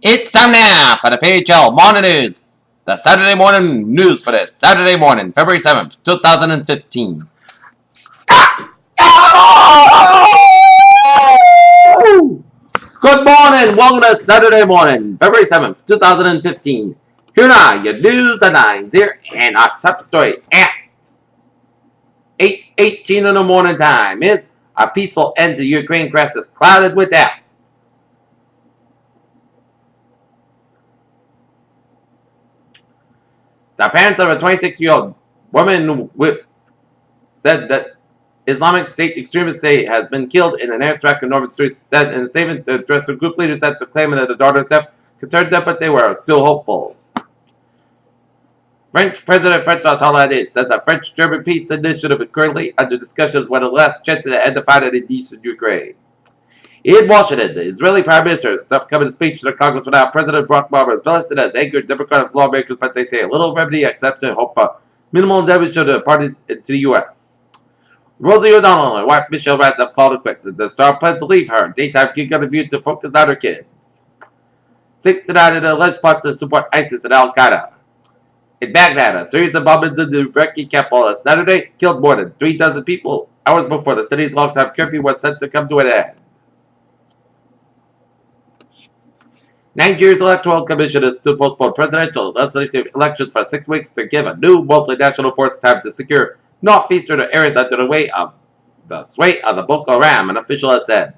It's time now for the PHL Morning News. The Saturday morning news for this Saturday morning, February 7th, 2015. Good morning. Welcome to Saturday morning, February 7th, 2015. Here now, your news headlines here, and our top story at 8:18 in the morning time is a peaceful end to Ukraine crisis clouded with doubt. The parents of a 26-year-old woman said that Islamic State extremists say has been killed in an airstrike in northern Syria. Said in a statement, the address group leaders said the claimant that the daughter's death concerned them, but they were still hopeful. French President François Hollande says a French-German peace initiative is currently under discussions with the last chance to end the fight in eastern Ukraine. In Washington, the Israeli Prime Minister's upcoming speech to the Congress without President Barack Obama is blasted as angered Democratic lawmakers, but they say a little remedy accepted and hope for minimal damage to the party to the U.S. Rosie O'Donnell and wife Michelle Rance have called it quits. The star plans to leave her daytime gig interview to focus on her kids. 6 tonight in an alleged plot to support ISIS and Al-Qaeda. In Baghdad, a series of bombings in the Iraqi capital on Saturday killed more than 3 dozen people hours before the city's long-time curfew was set to come to an end. Nigeria's Electoral Commission is to postpone presidential and legislative elections for 6 weeks to give a new multinational force time to secure northeastern areas under the weight of the sway of the Boko Haram, an official has said.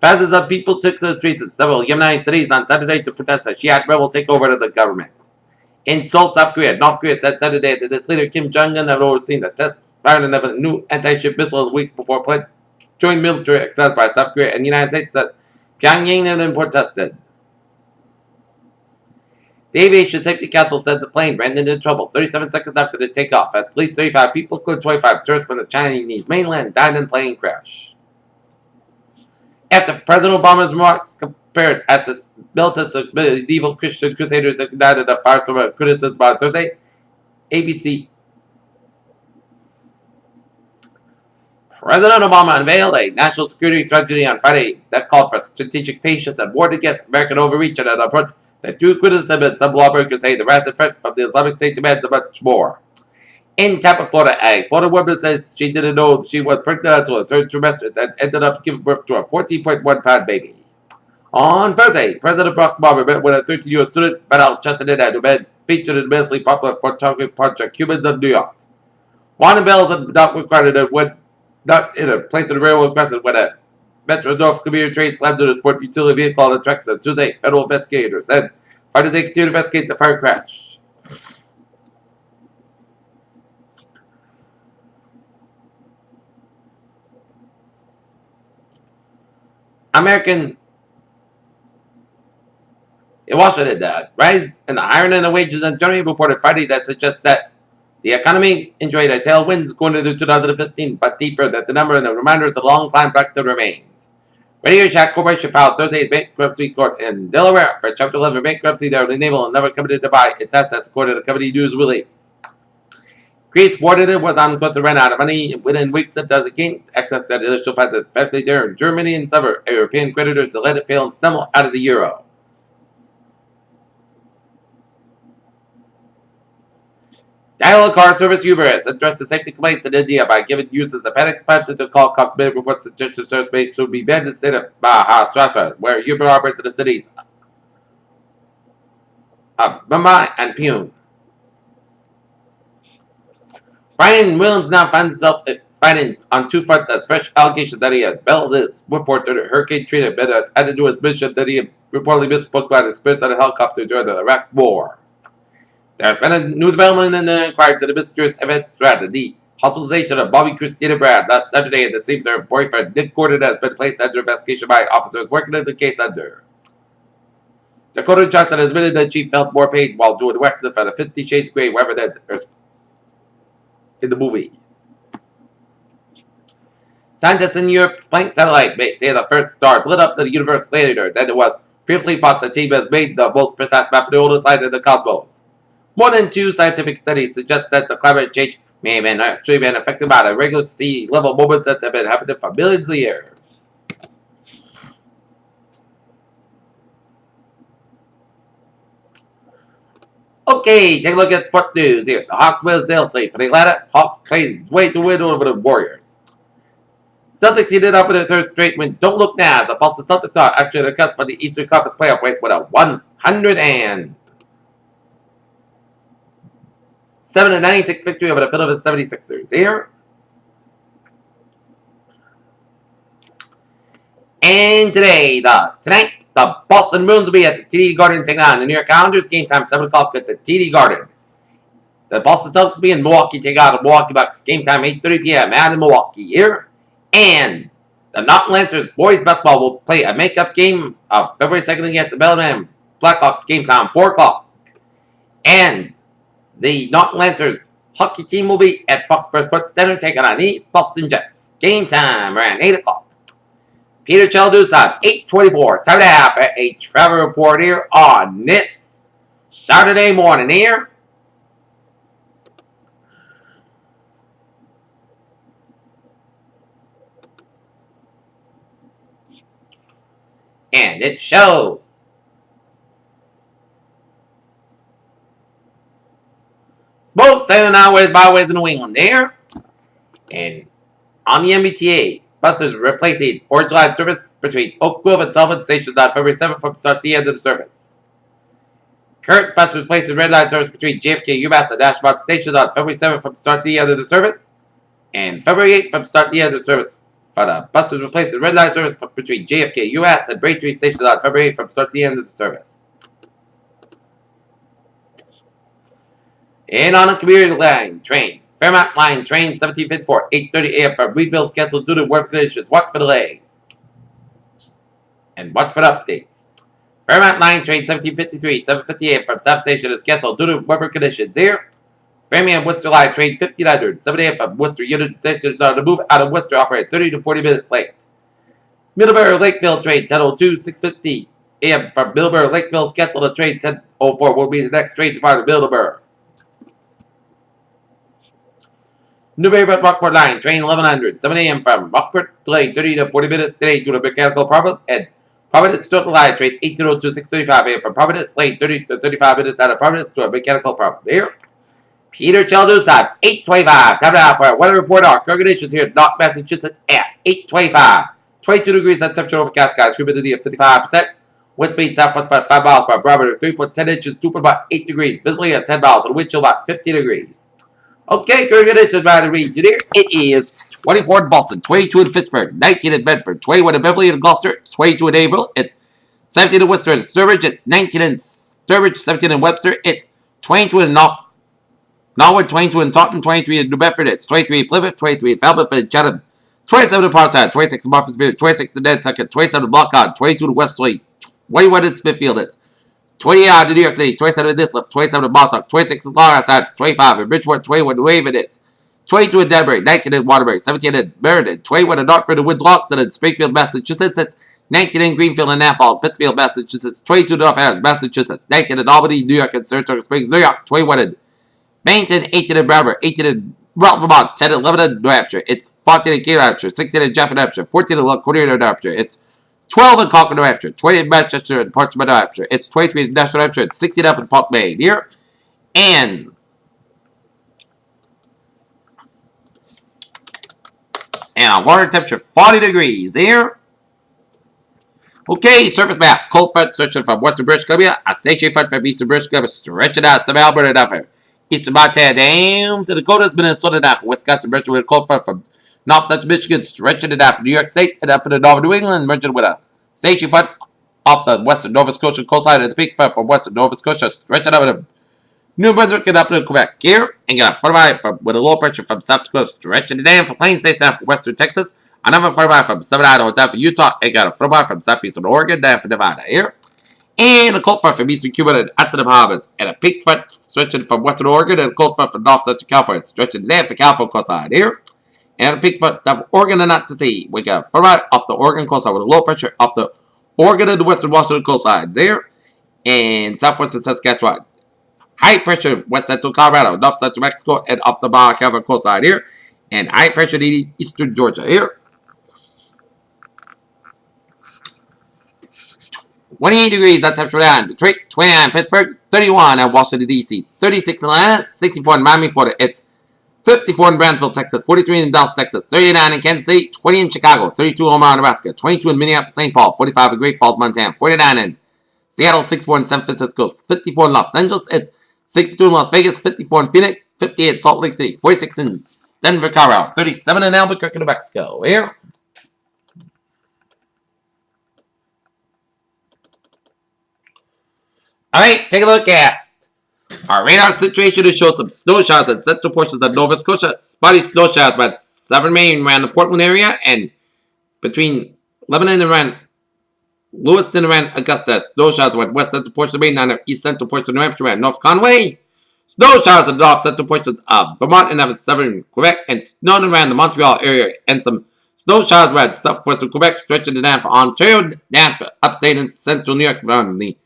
Thousands of people took to the streets in several Yemeni cities on Saturday to protest a Shiite rebel takeover of the government. In Seoul, South Korea, North Korea said Saturday that its leader Kim Jong-un had overseen the test firing of a new anti-ship missile weeks before joint military exercise by South Korea and the United States that Pyongyang had been protested. The Aviation Safety Council said the plane ran into trouble 37 seconds after the takeoff. At least 35 people, including 25 tourists from the Chinese mainland, died in the plane crash. After President Obama's remarks compared as militants of medieval Christian crusaders ignited a firestorm of criticism on Thursday, ABC. President Obama unveiled a national security strategy on Friday that called for strategic patience and warned against American overreach and an approach that drew criticism, and some lawmakers say the ransomware threat from the Islamic State demands much more. In Tampa, Florida, a Florida woman says she didn't know she was pregnant until her third trimester and ended up giving birth to a 14.1-pound baby. On Thursday, President Barack Obama met with a 13-year-old student, Fidel Chesanet, who been featured in the immensely popular photography project Cubans of New York. Warning bells are not required not in a place in the railroad crossing when a Metro North commuter train slammed into a sport utility vehicle on the tracks on Tuesday. Federal investigators said fighters continue to investigate the fire crash. In Washington, the rise in the hiring and the wages in Germany reported Friday that suggests that the economy enjoyed a tailwind going into 2015, but deeper that the number and the reminders of the long climb back to remains. Radio Shack Corporation filed Thursday's bankruptcy court in Delaware for Chapter 11 bankruptcy that would enable another company to buy its assets, according to the company news release. Greece warned it was on course to run out of money within weeks it does gain access to the initial funds that effectively turned Germany and several European creditors to let it fail and stumble out of the euro. Dial car service Uber has addressed the safety complaints in India by giving users a panic button to call cops. Many reports suggest the service base should be banned in the state of Maharashtra, where Uber operates in the cities of Mumbai and Pune. Brian Williams now finds himself fighting on 2 fronts as fresh allegations that he had bailed his reporter that Hurricane Trina added to his mission that he had reportedly misspoke about his experience on a helicopter during the Iraq War. There has been a new development in the inquiry to the mysterious events threat, the hospitalization of Bobby Christina Brad last Saturday, and it seems her boyfriend Nick Gordon has been placed under investigation by officers working in the case under. Dakota Johnson has admitted that she felt more pain while doing the wax lift at a 50 Shades Grey rather than in the movie. Scientists in Europe's Planck satellite may say the first star lit up the universe later than it was previously thought. The team has made the most precise map of the oldest side in the cosmos. More than 2 scientific studies suggest that the climate change may have actually been affected by the regular sea level movements that have been happening for millions of years. Okay, take a look at sports news here. The Hawks win sales today for the Atlanta Hawks plays way to win over the Warriors. Celtics heated up in their third straight win. Don't look now. The Boston Celtics are actually the cusp of the Eastern Conference playoff race with a 107-96 victory over the Philadelphia 76ers here. And tonight, the Boston Bruins will be at the TD Garden taking on the New York Islanders. Game time 7 o'clock at the TD Garden. The Boston Celtics will be in Milwaukee taking on the Milwaukee Bucks. Game time 8:30 p.m. out in Milwaukee here. And the Norton Lancers boys basketball will play a makeup game of February 2nd against the Bellingham Blackhawks. Game time 4 o'clock. And the Norton Lancers hockey team will be at Foxborough Sports Center taking on the East Boston Jets. Game time around 8 o'clock. Peter Chaldu's on 8:24. Time to have a travel report here on this Saturday morning here. And it shows both 7 hours byways in New England there. And on the MBTA, buses replacing Orange Line service between Oak Grove and Sullivan stations on February 7th from start to the end of the service. Current bus replacing Red Line service between JFK, UMass, and Ashmont stations on February 7th from start to the end of the service. And February 8th from start to the end of the service. For the buses replacing Red Line service between JFK, UMass, and Braintree stations on February 8th from start to the end of the service. And on a commuter line train, Fairmont Line train 1754, 8:30 a.m. from Reedville's canceled due to weather conditions. Watch for delays. And watch for the updates. Fairmont Line train 1753, 7:50 a.m. from South Station is canceled due to weather conditions here. Framingham Worcester Line train 1500, 7 a.m. from Worcester Union Station is on the move out of Worcester, operated 30 to 40 minutes late. Middleborough Lakeville train 1002, 6:50 a.m. from Middleborough Lakeville is canceled. The train 1004 will be the next train to part of Middleborough. Newbury Rockport Line, train 1100, 7 a.m. from Rockport, delayed 30 to 40 minutes today due to a mechanical problem. And Providence Stoke Line, train 1802, 635 a.m. from Providence, delayed 30 to 35 minutes out of Providence due to a mechanical problem. Here, Peter Chaldu's on 8:25. Time now for a weather report. Our current conditions here in North Massachusetts at 8:25. 22 degrees on temperature overcast skies, humidity of 55%. Wind speed southwest about 5 miles per hour, barometer 3.10 inches, dew point about 8 degrees, visibility at 10 miles, and wind chill about 50 degrees. Okay, current conditions by the region here. It is 24 in Boston, 22 in Pittsburgh, 19 in Bedford, 21 in Beverly and Gloucester, 22 in Haverhill, it's 17 in Worcester and Sturbridge, it's 19 in Sturbridge, 17 in Webster, it's 22 in Norwood, 22 in Taunton, 23 in New Bedford, it's 23 in Plymouth, 23 in Falmouth and Chatham, 27 in Parkside, 26 in Marthansville, 26 in Nantucket, 27 in Blockhead, 22 in Westlake, 21 in Smithfield, it's 28 in New York City, 27 in Islip, 27 in Montauk, 26 in Long Island, 25 in Bridgeport, 21 in Raven, it's 22 in Danbury, 19 in Waterbury, 17 in Meriden, 21 in Northford and Windsor, and in Springfield, Massachusetts, it's 19 in Greenfield and Nafall, Pittsfield, Massachusetts, 22 in North Adams, Massachusetts, 19 in Albany, New York, and Saratoga Springs, New York, 21 in Bennington, 18 in Bramber, 18 in Rutland, Vermont, 10 in Lebanon, New Hampshire, it's 14 in Keene, New Hampshire, 16 in Jefferson, New Hampshire, 14 in Laconia, New Hampshire, it's 12 in Concord, New Hampshire, 20 in Manchester and Portsmouth, New Hampshire, it's 23 in Nashville, New Hampshire, it's 16 up in Park, Maine here, and our water temperature 40 degrees here. Okay, surface map. Cold front stretching from western British Columbia. A stationary front from eastern British Columbia stretching out some Alberta down here. Eastern Montana down to Dakotas, Minnesota down from Wisconsin, merging with a cold front from north central Michigan, stretching it out from New York State and up into northern New England, merging with a stationary front off the western Nova Scotia coastline and the peak front from western Nova Scotia, stretching out to New Brunswick and up to Quebec here, and got a front eye with a low pressure from South Dakota, stretching it down from Plains States down from western Texas. Another front eye from southern Idaho down from Utah, and got a front eye from southeastern Oregon down from Nevada here. And a cold front from eastern Cuba and out to the Bahamas, and a peak front stretching from western Oregon, and a cold front from north central California, stretching down from California coastline here. And a peak front from Oregon and out to sea. We got a front eye off the Oregon coastline with a low pressure off the Oregon and the western Washington coastlines there, and southwestern Saskatchewan. High pressure west central Colorado, north central Mexico, and off the Baja California coastline here. And high pressure in eastern Georgia here. 28 degrees at temperature down. Detroit, 29. Pittsburgh, 31 at Washington, D.C. 36 in Atlanta, 64 in Miami, Florida. It's 54 in Brownsville, Texas. 43 in Dallas, Texas. 39 in Kansas City. 20 in Chicago. 32 in Omaha, Nebraska. 22 in Minneapolis, St. Paul. 45 in Great Falls, Montana. 49 in Seattle. 64 in San Francisco. 54 in Los Angeles. It's 62 in Las Vegas. 54 in Phoenix. 58 in Salt Lake City. 46 in Denver, Colorado. 37 in Albuquerque, New Mexico. Here. Alright, take a look at our radar situation to show some snow showers in central portions of Nova Scotia. Spotty snow showers around Southern Maine, around the Portland area, and between Lebanon and around Lewiston, around Augusta. Snow showers around west central portions of Maine, and east central portions of New Hampshire, around North Conway. Snow showers in the north central portions of Vermont and southern Quebec, and snow around the Montreal area, and some snow showers around southwestern Quebec, stretching down for Ontario, down for upstate and central New York, around the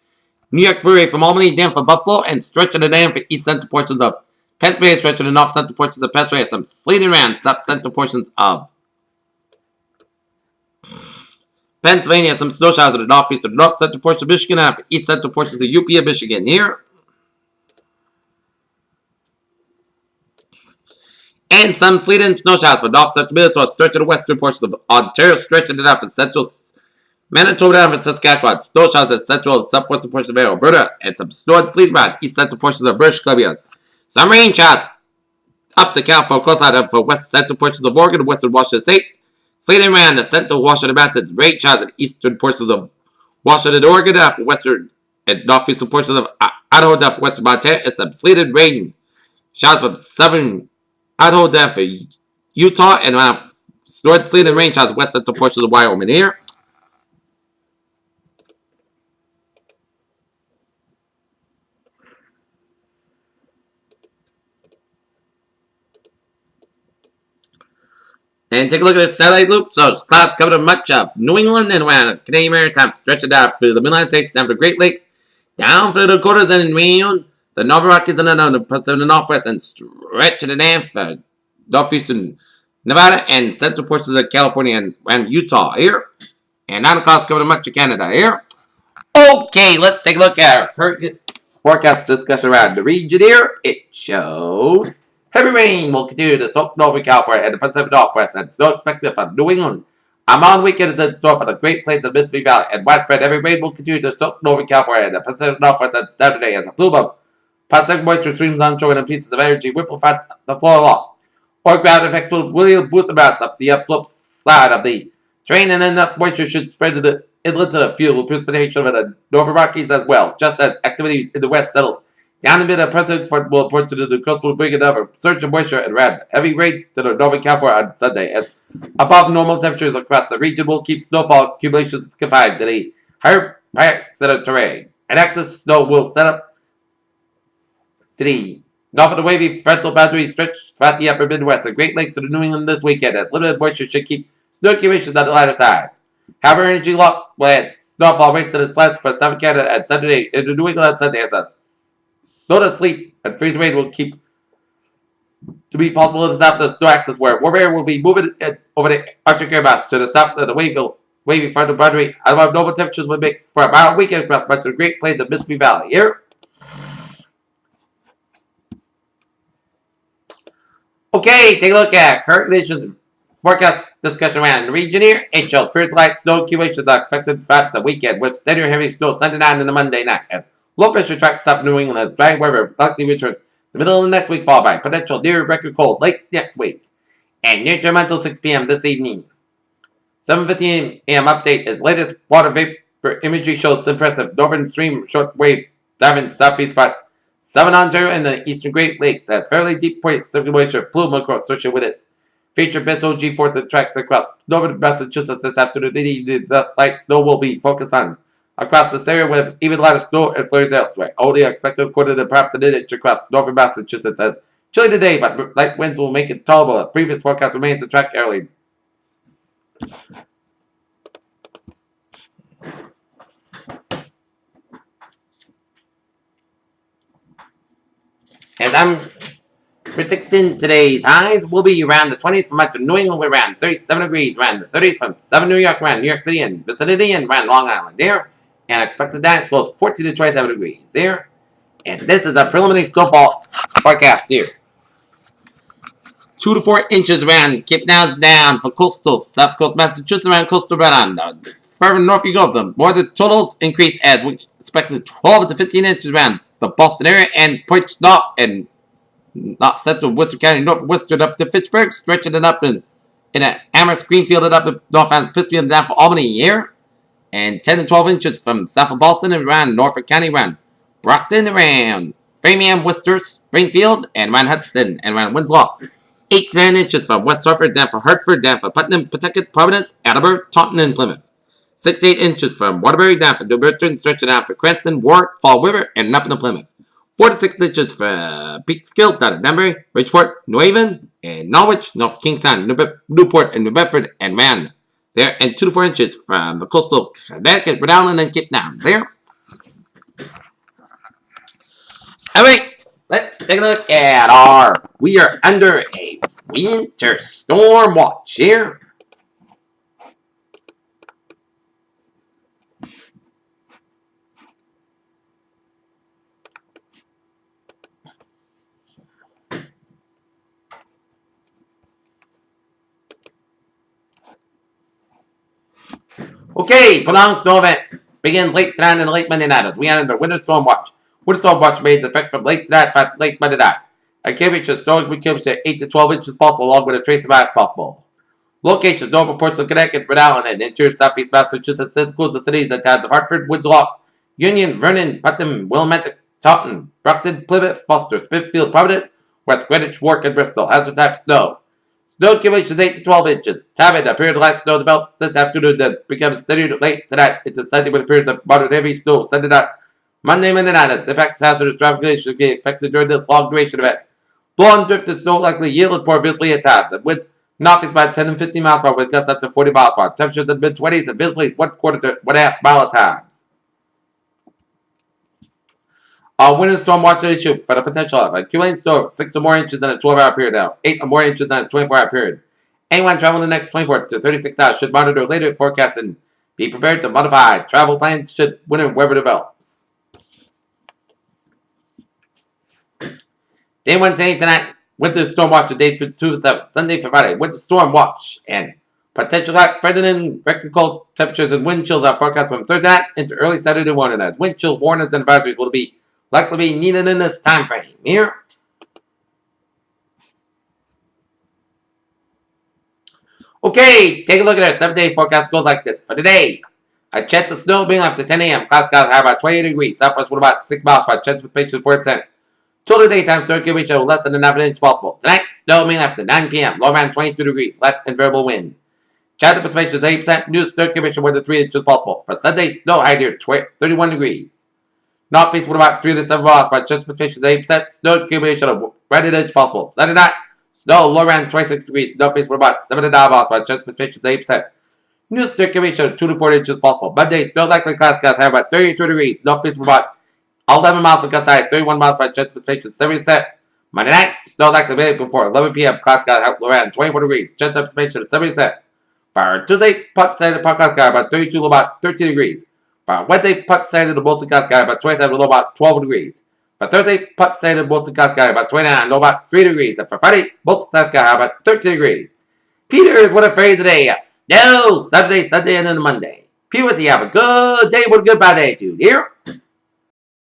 New York Freeway from Albany down for Buffalo, and stretching it down for east central portions of Pennsylvania, stretching the north central portions of Pennsylvania, some sleeting around south central portions of Pennsylvania, some snow showers in the northeast and north central portions of Michigan, and for east central portions of UP and Michigan. Here. And some sleet and snow showers for north central Minnesota, stretching the western portions of Ontario, stretching it out for central Manitoba down for Saskatchewan. Snow showers in central and southwestern portions of Alberta, and some snow and sleet around east central portions of British Columbia. Some rain showers up the California coastline for west central portions of Oregon and western Washington State. Sleeting around the central Washington Mountains. Rain showers in eastern portions of Washington, Oregon, down for western and northeastern portions of Idaho, down for western Montana, and some sleeted rain showers from southern Idaho, down for Utah, and snow and sleet and rain showers in west central portions of Wyoming. Here. And take a look at the satellite loop. So clouds covering much of New England and around Canadian Maritime, stretching down through the Midland States, down to the Great Lakes, down through the Dakotas and Maine, the Northern Rockies and the Pacific Northwest, and stretching it down for northeastern Nevada and central portions of California and Utah here. And now the clouds covering much of Canada here. Okay, let's take a look at our current forecast discussion around the region here. It shows heavy rain will continue to soak Northern California and the Pacific Northwest, and snow expected from New England. A mild weekend is in store for the Great Plains and Mississippi Valley, and widespread heavy rain will continue to soak Northern California and the Pacific Northwest on Saturday as a plume of Pacific moisture streams onshore and pieces of energy ripple from the floor aloft. Or ground effects will boost amounts up the upslope side of the terrain, and enough moisture should spread to the inlet to the field with precipitation of the Northern Rockies as well, just as activity in the west settles. Down in the mid, President Ford will report to the coast will bring another surge of moisture and heavy rain to the Northern California on Sunday, as above normal temperatures across the region will keep snowfall accumulations confined to the higher parts of the terrain. And excess snow will set up to the north of the wavy frontal boundary stretch throughout the upper Midwest and Great Lakes to the New England this weekend, as limited moisture should keep snow accumulations on the lighter side. However, energy lock will add snowfall rates to the slides for Southern Canada and Sunday in the New England on Sunday as a soda sleet and freezing rain will keep to be possible in the south of the snow axis, where warm air will be moving over the Arctic air mass to the south of the wavy frontal boundary. Above normal temperatures will make for a mild weekend across much of the Great Plains and Mississippi Valley. Here. Okay, take a look at current conditions forecast discussion around the region here. It shows periods of light snow accumulations are expected throughout the weekend, with steadier heavy snow Sunday night and the Monday night, as low pressure tracks south of New England as dry weather likely returns the middle of the next week, followed by potential near record cold late next week. And near term until 6 p.m. this evening. 7:15 a.m. update is latest water vapor imagery shows impressive northern stream shortwave diving southeast front. 7 Ontario and the eastern Great Lakes has fairly deep point circulation plume across associated with its featured missile G-force and tracks across northern Massachusetts this afternoon. The light snow will be focused on across this area with even lighter snow and flurries elsewhere. Only expected according to perhaps an inch across northern Massachusetts as chilly today, but light winds will make it tolerable as previous forecast remains to track early. As I'm predicting today's highs will be around the 20s from much of New England, around 37 degrees, around the 30s from southern New York, around New York City and vicinity, and around Long Island. There, And expected that slows 14 to 27 degrees here. And this is a preliminary snowfall forecast here. 2 to 4 inches around Cape Now's down for coastal, south coast Massachusetts around coastal Rhode Island. The further north you go, the more the totals increase as we expected 12 to 15 inches around the Boston area and points north and up central Worcester County, northwestern up to Fitchburg, stretching it up in Amherst, Greenfield, and up to North Pittsfield, down for Albany here. And 10 to 12 inches from south of Boston and around Norfolk County, around Brockton, around Framingham, Worcester, Springfield, and around Hudson, and around Winslow. 8 to 9 inches from West Suffolk, down for Hartford, down for Putnam, Pawtucket, Providence, Attleboro, Taunton, and Plymouth. 6 to 8 inches from Waterbury, down for New Britain, stretching down for Cranston, Warwick, Fall River, and up into Plymouth. 4 to 6 inches from Peekskill, down to Danbury, Bridgeport, New Haven, and Norwich, North Kingstown, Newport, and New Bedford, and Rand. There, and 2 to 4 inches from the coastal Connecticut, Rhode Island, and Cape Town. There. Alright, let's take a look at we are under a winter storm watch here. Okay, prolonged snow event begins late tonight and late Monday night as we are under winter storm watch. Winter storm watch remains effect from late tonight to late Monday night. Activity should storms will keep to 8 to 12 inches possible, along with a trace of ice possible. Locations: north reports of Connecticut, Rhode Island, and interior southeast Massachusetts. This includes the cities and towns of Hartford, Winslow, Union, Vernon, Putnam, Wilmette, Taunton, Brockton, Plymouth, Foster, Smithfield, Providence, West Greenwich, Warwick, and Bristol. Hazard type snow. Snow accumulation is 8 to 12 inches. Time a period of light snow develops this afternoon that becomes steadier late tonight into Sunday with periods of moderate heavy snow Sunday night. Monday night as impacts hazardous traffic conditions should be expected during this long duration event. Blowing drifted snow likely yield and pour visibly at times, and winds northeast by 10 and 15 miles per hour with gusts up to 40 miles per hour. Temperatures in the mid-20s and visibly 1/4 to 1/2 mile at times. Our winter storm watch issue for the potential of accumulating storm 6 or more inches in a 12-hour period now, 8 or more inches in a 24-hour period. Anyone traveling the next 24 to 36 hours should monitor later forecasts and be prepared to modify travel plans should winter weather develop. Day 1 today tonight, winter storm watch of day 2 to 7, Sunday for Friday, winter storm watch and potential hot threatening record cold temperatures and wind chills are forecast from Thursday night into early Saturday morning as wind chill warnings and advisories will be likely be needed in this time frame here. Okay, take a look at our 7-day forecast. Goes like this. For today, a chance of snow being after 10 a.m. Cloud skies high about 28 degrees. Southwest wind about 6 miles per hour. Chance of precipitation 40%. Total daytime snow accumulation of less than an inch possible. Tonight, snow being after 9 p.m. Low around 22 degrees. Light and variable wind. Chance of precipitation is 80%. New snow accumulation more than 3 inches possible. For Sunday, snow high near 31 degrees. Northeast wind about 3 to 7 miles per hour. Chance of precipitation is 8%. Snow accumulation of 1 inch possible. Sunday night, snow low around 26 degrees. Northeast wind about 7 to 9 miles per hour. Chance of precipitation is 8%. New snow accumulation of 2 to 4 inches possible. Monday, snow likely cloud skies high about 32 degrees. Northeast wind about 11 miles per gust high, 31 miles per hour. Chance of precipitation is 70%. Monday night, snow likely the before 11 p.m. Cloud skies high around 24 degrees. Chance of precipitation is 70%. For Tuesday, pot side of the cloud sky about 32 low about 13 degrees. For Wednesday, pot side of the mostly cloud sky about 27 low about 12 degrees. For Thursday, pot side of the mostly cloud sky about 29 low about 3 degrees. And for Friday, mostly cloud sky high about 13 degrees. Peter, what a phrase today. Yes. No, Saturday, Sunday, and then Monday. Peter, you have a good day with a goodbye day, dude. Here.